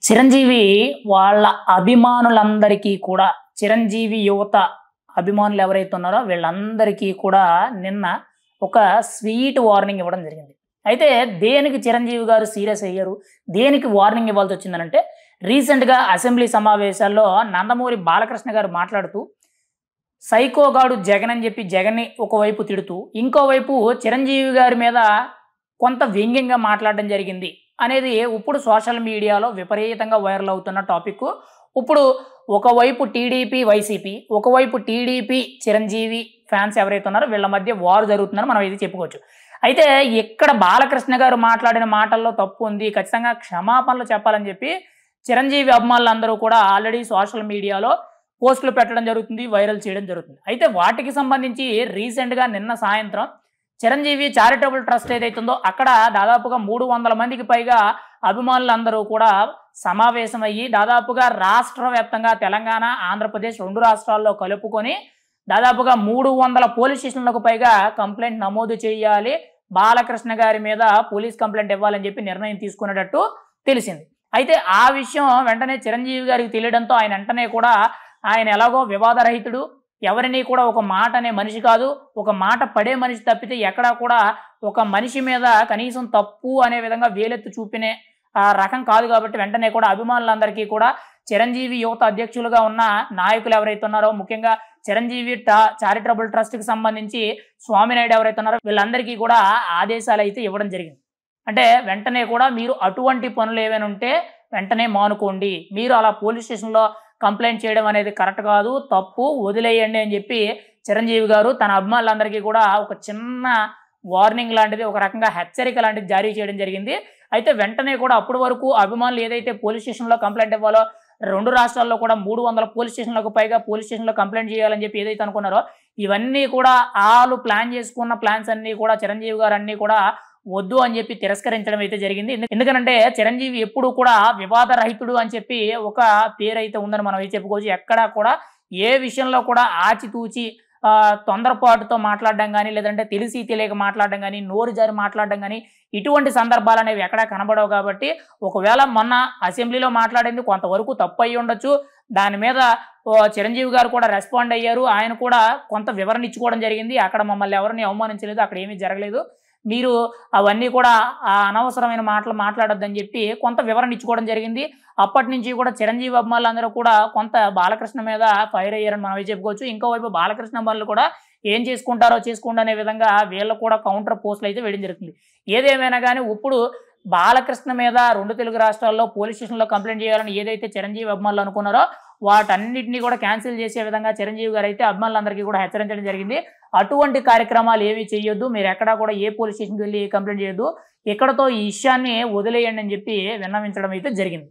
చిరంజీవి వాళ్ళ అభిమానులందరికీ కూడా చిరంజీవి యువత అభిమానులు ఎవరైతే ఉన్నారో వీళ్ళందరికీ కూడా నిన్న ఒక స్వీట్ వార్నింగ్ ఇవ్వడం జరిగింది. అయితే దేనికి చిరంజీవి గారు సీరియస్ అయ్యారు? దేనికి వార్నింగ్ ఇవ్వాల్సొచ్చిందనంటే రీసెంట్‌గా అసెంబ్లీ సమావేశాల్లో నందమూరి బాలకృష్ణ గారు మాట్లాడుతూ సైకోగాడు జగన్ అని చెప్పి జగన్‌ని ఒకవైపు తిడుతూ, ఇంకోవైపు చిరంజీవి గారి మీద కొంత వ్యంగ్యంగా మాట్లాడడం జరిగింది అనేది ఇప్పుడు సోషల్ మీడియాలో విపరీతంగా వైరల్ అవుతున్న టాపిక్కు. ఇప్పుడు ఒకవైపు టీడీపీ, వైసీపీ, ఒకవైపు టీడీపీ, చిరంజీవి ఫ్యాన్స్ ఎవరైతే ఉన్నారో వీళ్ళ మధ్య వార్ జరుగుతుందని మనం ఇది చెప్పుకోవచ్చు. అయితే ఇక్కడ బాలకృష్ణ గారు మాట్లాడిన మాటల్లో తప్పు ఉంది. ఖచ్చితంగా క్షమాపణలు చెప్పాలని చెప్పి చిరంజీవి అభిమానులందరూ కూడా ఆల్రెడీ సోషల్ మీడియాలో పోస్టులు పెట్టడం జరుగుతుంది. వైరల్ చేయడం జరుగుతుంది. అయితే వాటికి సంబంధించి రీసెంట్‌గా నిన్న సాయంత్రం చిరంజీవి చారిటబుల్ ట్రస్ట్ ఏదైతే ఉందో అక్కడ దాదాపుగా 300 మందికి పైగా అభిమానులందరూ కూడా సమావేశమయ్యి దాదాపుగా రాష్ట్ర వ్యాప్తంగా తెలంగాణ, ఆంధ్రప్రదేశ్ 2 రాష్ట్రాల్లో కలుపుకొని దాదాపుగా 300 పోలీస్ స్టేషన్లకు పైగా కంప్లెయింట్ నమోదు చేయాలి. బాలకృష్ణ గారి మీద పోలీస్ కంప్లెయింట్ ఇవ్వాలని చెప్పి నిర్ణయం తీసుకునేటట్టు తెలిసింది. అయితే ఆ విషయం వెంటనే చిరంజీవి గారికి తెలియడంతో ఆయన వెంటనే కూడా ఆయన ఎలాగో వివాదరహితుడు, ఎవరిని కూడా ఒక మాట అనే మనిషి కాదు, ఒక మాట పడే మనిషి తప్పితే ఎక్కడా కూడా ఒక మనిషి మీద కనీసం తప్పు అనే విధంగా వేలెత్తి చూపినే రకం కాదు కాబట్టి వెంటనే కూడా అభిమానులందరికీ కూడా చిరంజీవి యువత అధ్యక్షులుగా ఉన్న నాయకులు ఎవరైతే ఉన్నారో ముఖ్యంగా చిరంజీవి చారిటబుల్ ట్రస్ట్‌కి సంబంధించి స్వామినాయుడు ఎవరైతే ఉన్నారో వీళ్ళందరికీ కూడా ఆదేశాలు అయితే ఇవ్వడం జరిగింది. అంటే వెంటనే కూడా మీరు అటువంటి పనులు ఏవైనా ఉంటే వెంటనే మానుకోండి. మీరు అలా పోలీస్ స్టేషన్‌లో కంప్లెయింట్ చేయడం అనేది కరెక్ట్ కాదు, తప్పు, వదిలేయండి అని చెప్పి చిరంజీవి గారు తన అభిమానులందరికీ కూడా ఒక చిన్న వార్నింగ్ లాంటిది, ఒక రకంగా హెచ్చరిక లాంటిది జారీ చేయడం జరిగింది. అయితే వెంటనే కూడా అప్పటి వరకు అభిమానులు ఏదైతే పోలీస్ స్టేషన్‌లో కంప్లెయింట్ ఇవ్వాలో 2 రాష్ట్రాల్లో కూడా 300 పోలీస్ స్టేషన్లకు పైగా పోలీస్ స్టేషన్‌లో కంప్లెయింట్ చేయాలని చెప్పి ఏదైతే అనుకున్నారో ఇవన్నీ కూడా ఆళ్ళు ప్లాన్ చేసుకున్న ప్లాన్స్ అన్నీ కూడా చిరంజీవి గారు అన్నీ కూడా వద్దు అని చెప్పి తిరస్కరించడం అయితే జరిగింది. ఎందుకనంటే చిరంజీవి ఎప్పుడు కూడా వివాదరహితుడు అని చెప్పి ఒక పేరైతే ఉందని మనం అయితే చెప్పుకోవచ్చు. ఎక్కడా కూడా ఏ విషయంలో కూడా ఆచితూచి తొందరపాటుతో మాట్లాడడం గానీ, లేదంటే తెలిసి తెలియక మాట్లాడడం గానీ, నోరు జారి మాట్లాడడం గానీ ఇటువంటి సందర్భాలనేవి ఎక్కడా కనబడవు కాబట్టి ఒకవేళ మొన్న అసెంబ్లీలో మాట్లాడింది కొంతవరకు తప్పు అయ్యి ఉండొచ్చు. దాని మీద చిరంజీవి గారు కూడా రెస్పాండ్ అయ్యారు. ఆయన కూడా కొంత వివరణ ఇచ్చుకోవడం జరిగింది. అక్కడ మమ్మల్ని ఎవరిని అవమానించలేదు, అక్కడ ఏమీ జరగలేదు, మీరు అవన్నీ కూడా అనవసరమైన మాటలు మాట్లాడొద్దని చెప్పి కొంత వివరణ ఇచ్చుకోవడం జరిగింది. అప్పటి నుంచి కూడా చిరంజీవి అభిమానులందరూ కూడా కొంత బాలకృష్ణ మీద ఫైర్ అయ్యారని మనం చెప్పుకోవచ్చు. ఇంకోవైపు బాలకృష్ణ అభిమానులు కూడా ఏం చేసుకుంటారో చేసుకోండి అనే విధంగా వీళ్ళు కూడా కౌంటర్ పోస్టులు అయితే వేయడం జరుగుతుంది. ఏదేమైనా కానీ ఇప్పుడు బాలకృష్ణ మీద 2 తెలుగు రాష్ట్రాల్లో పోలీస్ స్టేషన్‌లో కంప్లెయింట్ చేయాలని ఏదైతే చిరంజీవి అభిమానులు అనుకున్నారో వాటన్నిటిని కూడా క్యాన్సిల్ చేసే విధంగా చిరంజీవి గారు అయితే అభిమానులందరికీ కూడా హెచ్చరించడం జరిగింది. అటువంటి కార్యక్రమాలు ఏమీ చేయొద్దు, మీరు ఎక్కడా కూడా ఏ పోలీస్ స్టేషన్‌కి వెళ్లి కంప్లెయింట్ చేయొద్దు, ఇక్కడతో ఈ విషయాన్ని వదిలేయండి అని చెప్పి విన్నవించడం అయితే జరిగింది.